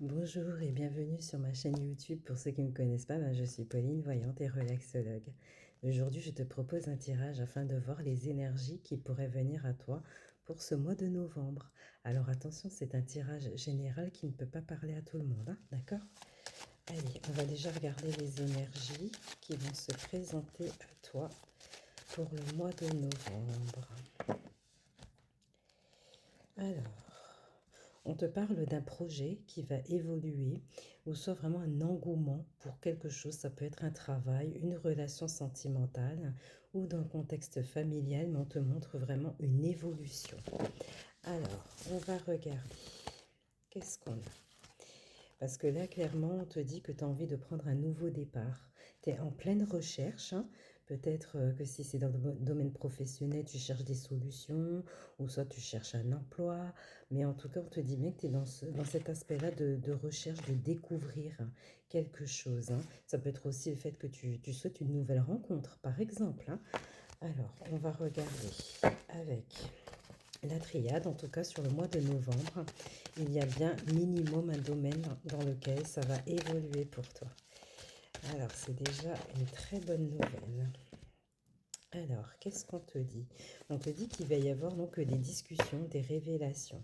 Bonjour et bienvenue sur ma chaîne YouTube. Pour ceux qui ne me connaissent pas, je suis Pauline, voyante et relaxologue. Aujourd'hui, je te propose un tirage afin de voir les énergies qui pourraient venir à toi pour ce mois de novembre. Alors attention, c'est un tirage général qui ne peut pas parler à tout le monde, hein, d'accord? Allez, on va déjà regarder les énergies qui vont se présenter à toi pour le mois de novembre. Alors, on te parle d'un projet qui va évoluer ou soit vraiment un engouement pour quelque chose. Ça peut être un travail, une relation sentimentale ou dans le contexte familial, mais on te montre vraiment une évolution. Alors, on va regarder. Qu'est-ce qu'on a? Parce que là, clairement, on te dit que tu as envie de prendre un nouveau départ. Tu es en pleine recherche, hein. Peut-être que si c'est dans le domaine professionnel, tu cherches des solutions, ou soit tu cherches un emploi. Mais en tout cas, on te dit bien que tu es dans cet aspect-là de recherche, de découvrir quelque chose, hein. Ça peut être aussi le fait que tu souhaites une nouvelle rencontre, par exemple, hein. Alors, on va regarder avec la triade, en tout cas sur le mois de novembre, il y a bien minimum un domaine dans lequel ça va évoluer pour toi. Alors, c'est déjà une très bonne nouvelle. Alors, qu'est-ce qu'on te dit? On te dit qu'il va y avoir donc des discussions, des révélations.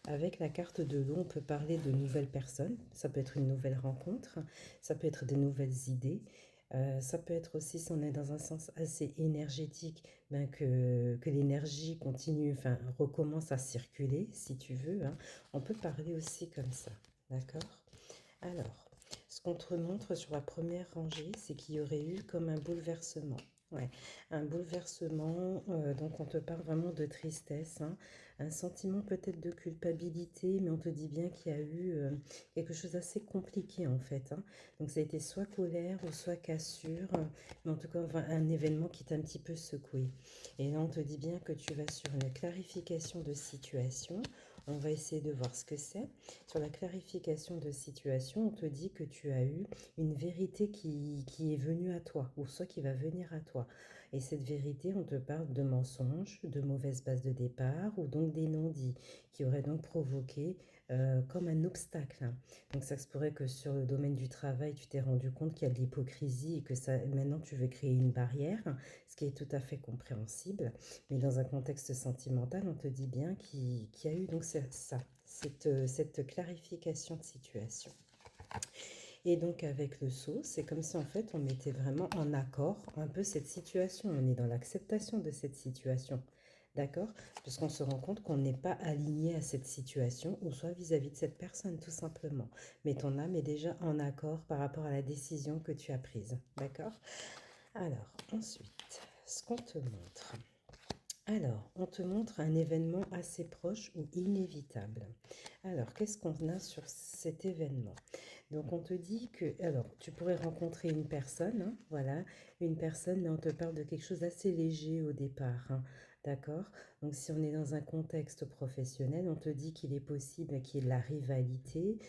Avec la carte de l'eau, on peut parler de nouvelles personnes. Ça peut être une nouvelle rencontre, ça peut être des nouvelles idées. Ça peut être aussi, si on est dans un sens assez énergétique, que l'énergie continue, enfin recommence à circuler, si tu veux, hein. On peut parler aussi comme ça, d'accord? Alors, ce qu'on te montre sur la première rangée, c'est qu'il y aurait eu comme un bouleversement. Ouais, un bouleversement, donc on te parle vraiment de tristesse, hein, un sentiment peut-être de culpabilité, mais on te dit bien qu'il y a eu quelque chose d'assez compliqué en fait, hein. Donc ça a été soit colère ou soit cassure, mais en tout cas enfin, un événement qui t'a un petit peu secoué. Et là on te dit bien que tu vas sur une clarification de situation. On va essayer de voir ce que c'est. Sur la clarification de situation, on te dit que tu as eu une vérité qui est venue à toi, ou soit qui va venir à toi. Et cette vérité, on te parle de mensonges, de mauvaises bases de départ, ou donc des non-dits, qui auraient donc provoqué comme un obstacle, hein. Donc ça se pourrait que sur le domaine du travail, tu t'es rendu compte qu'il y a de l'hypocrisie et que ça, maintenant tu veux créer une barrière, ce qui est tout à fait compréhensible. Mais dans un contexte sentimental, on te dit bien qu'il y a eu donc cette clarification de situation. Et donc avec le sceau, c'est comme si en fait on mettait vraiment en accord un peu cette situation. On est dans l'acceptation de cette situation. D'accord? Puisqu'on se rend compte qu'on n'est pas aligné à cette situation, ou soit vis-à-vis de cette personne, tout simplement. Mais ton âme est déjà en accord par rapport à la décision que tu as prise. D'accord? Alors, ensuite, ce qu'on te montre. Alors, on te montre un événement assez proche ou inévitable. Alors, qu'est-ce qu'on a sur cet événement? Donc, on te dit que, alors, tu pourrais rencontrer une personne, hein, voilà, une personne, mais on te parle de quelque chose d'assez léger au départ, hein, d'accord? Donc, si on est dans un contexte professionnel, on te dit qu'il est possible qu'il y ait de la rivalité,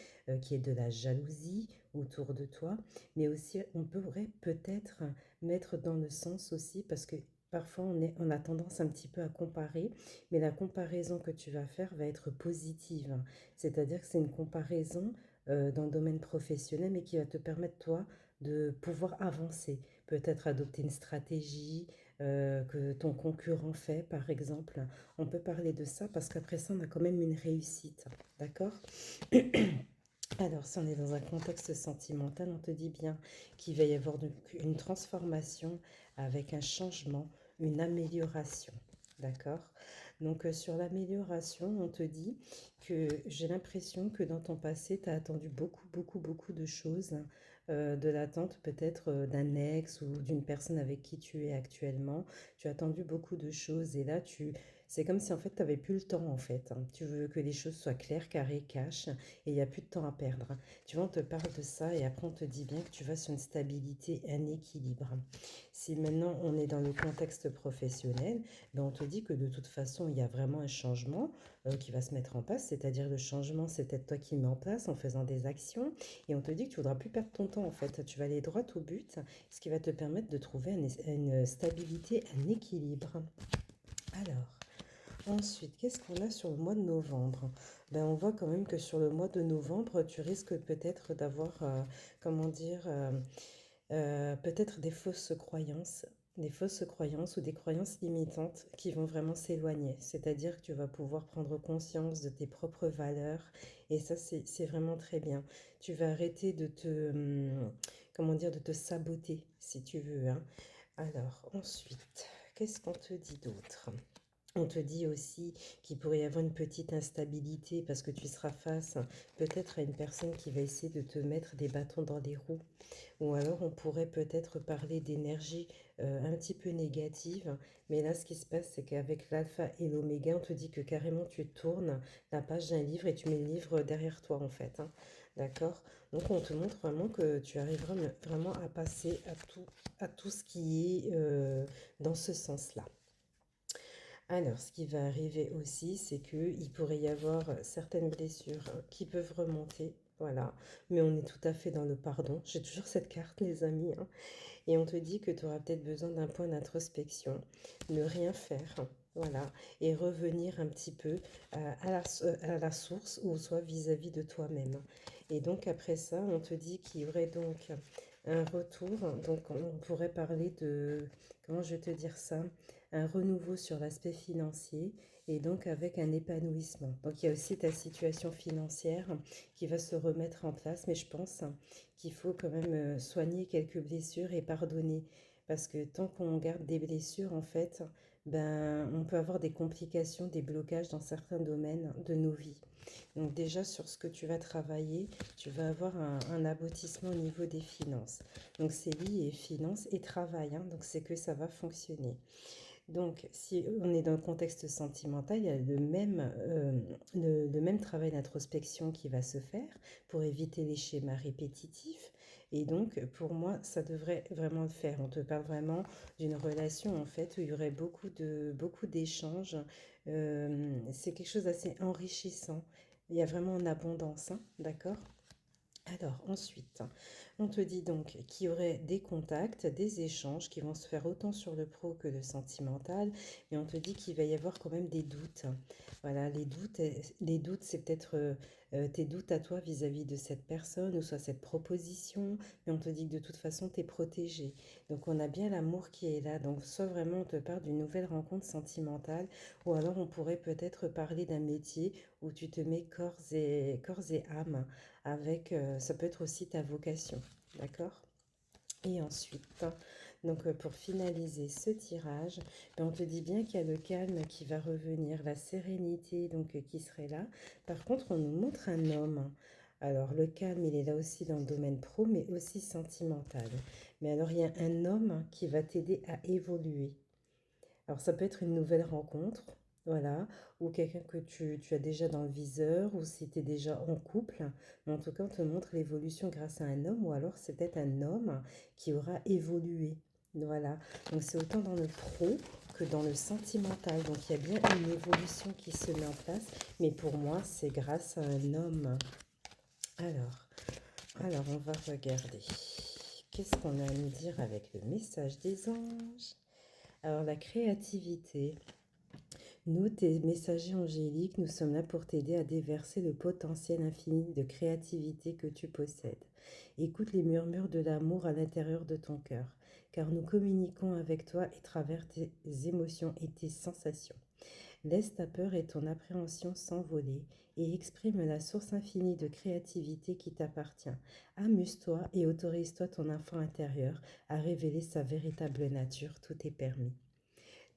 qu'il y ait de la jalousie autour de toi, mais aussi, on pourrait peut-être mettre dans le sens aussi, parce que parfois, on a tendance un petit peu à comparer, mais la comparaison que tu vas faire va être positive, hein. C'est-à-dire que c'est une comparaison dans le domaine professionnel, mais qui va te permettre, toi, de pouvoir avancer. Peut-être adopter une stratégie que ton concurrent fait, par exemple. On peut parler de ça parce qu'après ça, on a quand même une réussite. D'accord? Alors, si on est dans un contexte sentimental, on te dit bien qu'il va y avoir donc une transformation avec un changement, une amélioration. D'accord? Donc, sur l'amélioration, on te dit que j'ai l'impression que dans ton passé, tu as attendu beaucoup, beaucoup, beaucoup de choses, hein, de l'attente peut-être d'un ex ou d'une personne avec qui tu es actuellement. Tu as attendu beaucoup de choses et là, c'est comme si en fait, tu n'avais plus le temps en fait, hein. Tu veux que les choses soient claires, carrées, cash et il n'y a plus de temps à perdre. Tu vois, on te parle de ça et après on te dit bien que tu vas sur une stabilité, un équilibre. Si maintenant on est dans le contexte professionnel, ben on te dit que de toute façon il y a vraiment un changement qui va se mettre en place, c'est-à-dire le changement c'est peut-être toi qui mets en place en faisant des actions et on te dit que tu ne voudras plus perdre ton temps en fait, tu vas aller droit au but, ce qui va te permettre de trouver une stabilité, un équilibre. Alors, Ensuite, qu'est-ce qu'on a sur le mois de novembre? Ben, on voit quand même que sur le mois de novembre, tu risques peut-être d'avoir, comment dire, peut-être des fausses croyances ou des croyances limitantes qui vont vraiment s'éloigner. C'est-à-dire que tu vas pouvoir prendre conscience de tes propres valeurs et ça, c'est vraiment très bien. Tu vas arrêter comment dire, de te saboter si tu veux, hein. Alors, ensuite, qu'est-ce qu'on te dit d'autre? On te dit aussi qu'il pourrait y avoir une petite instabilité parce que tu seras face peut-être à une personne qui va essayer de te mettre des bâtons dans les roues. Ou alors on pourrait peut-être parler d'énergie un petit peu négative. Mais là, ce qui se passe, c'est qu'avec l'alpha et l'oméga, on te dit que carrément tu tournes la page d'un livre et tu mets le livre derrière toi en fait, hein. D'accord? Donc on te montre vraiment que tu arriveras vraiment à passer à tout ce qui est dans ce sens-là. Alors, ce qui va arriver aussi, c'est qu'il pourrait y avoir certaines blessures qui peuvent remonter, voilà. Mais on est tout à fait dans le pardon. J'ai toujours cette carte, les amis, hein. Et on te dit que tu auras peut-être besoin d'un point d'introspection, ne rien faire, voilà, et revenir un petit peu à la source ou soit vis-à-vis de toi-même. Et donc après ça, on te dit qu'il y aurait donc un retour, donc on pourrait parler de, comment je vais te dire ça, un renouveau sur l'aspect financier et donc avec un épanouissement. Donc il y a aussi ta situation financière qui va se remettre en place, mais je pense qu'il faut quand même soigner quelques blessures et pardonner. Parce que tant qu'on garde des blessures, en fait, ben, on peut avoir des complications, des blocages dans certains domaines de nos vies. Donc déjà, sur ce que tu vas travailler, tu vas avoir un aboutissement au niveau des finances. Donc c'est lié finances et travail, hein, donc c'est que ça va fonctionner. Donc, si on est dans le contexte sentimental, il y a le même travail d'introspection qui va se faire pour éviter les schémas répétitifs. Et donc, pour moi, ça devrait vraiment le faire. On te parle vraiment d'une relation, en fait, où il y aurait beaucoup d'échanges. C'est quelque chose d'assez enrichissant. Il y a vraiment une abondance, hein, d'accord? Alors ensuite, on te dit donc qu'il y aurait des contacts, des échanges qui vont se faire autant sur le pro que le sentimental, mais on te dit qu'il va y avoir quand même des doutes. Voilà, les doutes, c'est peut-être tes doutes à toi vis-à-vis de cette personne ou soit cette proposition, mais on te dit que de toute façon, tu es protégé. Donc on a bien l'amour qui est là. Donc soit vraiment on te parle d'une nouvelle rencontre sentimentale, ou alors on pourrait peut-être parler d'un métier où tu te mets corps et âme avec, ça peut être aussi ta vocation, d'accord? Et ensuite, donc pour finaliser ce tirage, ben, on te dit bien qu'il y a le calme qui va revenir, la sérénité donc qui serait là. Par contre, on nous montre un homme. Alors le calme, il est là aussi dans le domaine pro, mais aussi sentimental. Mais alors il y a un homme qui va t'aider à évoluer. Alors ça peut être une nouvelle rencontre, voilà, ou quelqu'un que tu as déjà dans le viseur, ou si tu es déjà en couple. Mais en tout cas, on te montre l'évolution grâce à un homme, ou alors c'est peut-être un homme qui aura évolué. Voilà, donc c'est autant dans le pro que dans le sentimental. Donc il y a bien une évolution qui se met en place, mais pour moi, c'est grâce à un homme. Alors, alors on va regarder. Qu'est-ce qu'on a à nous dire avec le message des anges? Alors la créativité. Nous, tes messagers angéliques, nous sommes là pour t'aider à déverser le potentiel infini de créativité que tu possèdes. Écoute les murmures de l'amour à l'intérieur de ton cœur, car nous communiquons avec toi et travers tes émotions et tes sensations. Laisse ta peur et ton appréhension s'envoler et exprime la source infinie de créativité qui t'appartient. Amuse-toi et autorise-toi ton enfant intérieur à révéler sa véritable nature, tout est permis.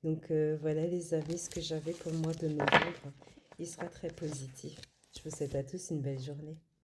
Donc voilà les amis, ce que j'avais pour moi de novembre. Il sera très positif. Je vous souhaite à tous une belle journée.